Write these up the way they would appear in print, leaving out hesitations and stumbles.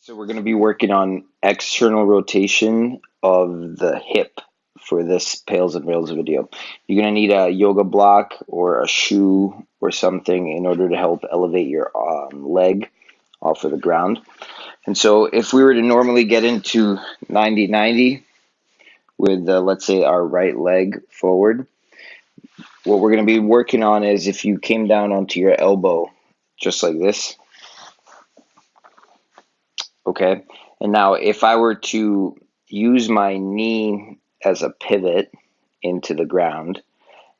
So we're going to be working on external rotation of the hip for this Pails and Rails video. You're going to need a yoga block or a shoe or something in order to help elevate your leg off of the ground. And so if we were to normally get into 90-90 with, let's say, our right leg forward, what we're going to be working on is if you came down onto your elbow, just like this. Okay, and now if I were to use my knee as a pivot into the ground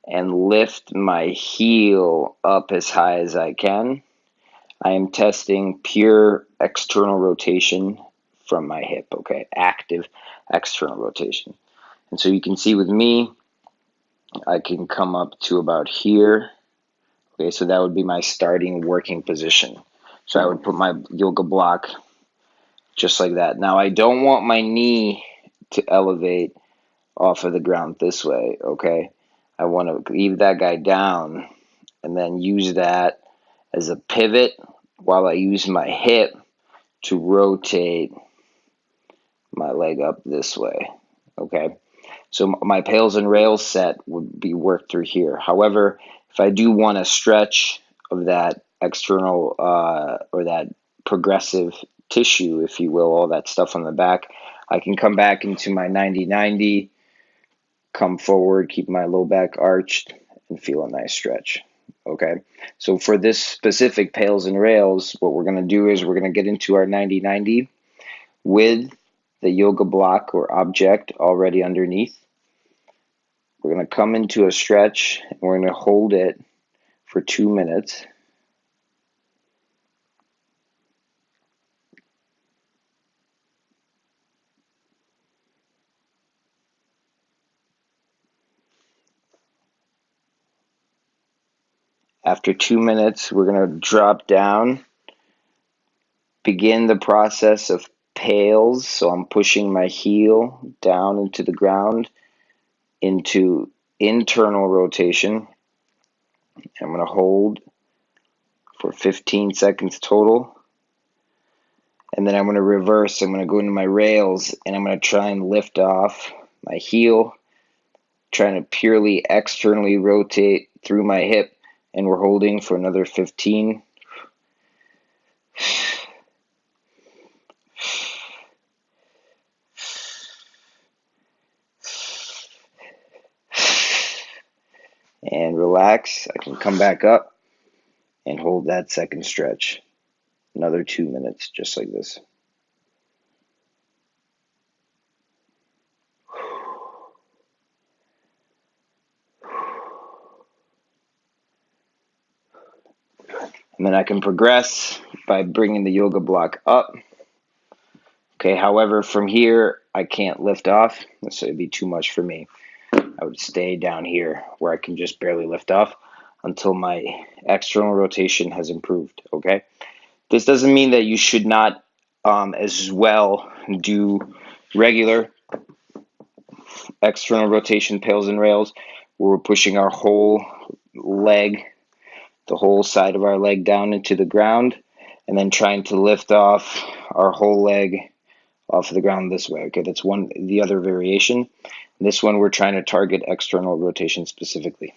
and lift my heel up as high as I can, I am testing pure external rotation from my hip, okay, active external rotation. And so you can see with me, I can come up to about here, okay, so that would be my starting working position. So I would put my yoga block just like that. Now, I don't want my knee to elevate off of the ground this way, okay? I want to leave that guy down and then use that as a pivot while I use my hip to rotate my leg up this way, okay? So my Pails and Rails set would be worked through here. However, if I do want a stretch of that external or that progressive tissue, if you will, all that stuff on the back, I can come back into my 90-90, come forward, keep my low back arched, and feel a nice stretch. Okay, so for this specific Pails and Rails, what we're going to do is we're going to get into our 90-90 with the yoga block or object already underneath. We're going to come into a stretch, and we're going to hold it for 2 minutes. After 2 minutes, we're going to drop down, begin the process of pails. So I'm pushing my heel down into the ground into internal rotation. I'm going to hold for 15 seconds total. And then I'm going to reverse. I'm going to go into my rails and I'm going to try and lift off my heel, trying to purely externally rotate through my hip. And we're holding for another 15. And relax. I can come back up and hold that second stretch. Another 2 minutes, just like this. And then I can progress by bringing the yoga block up. Okay, however, from here, I can't lift off. So it'd be too much for me. I would stay down here where I can just barely lift off until my external rotation has improved, okay? This doesn't mean that you should not as well do regular external rotation Pails and Rails where we're pushing our whole leg, the whole side of our leg down into the ground, and then trying to lift off our whole leg off of the ground this way. Okay, that's the other variation. This one we're trying to target external rotation specifically.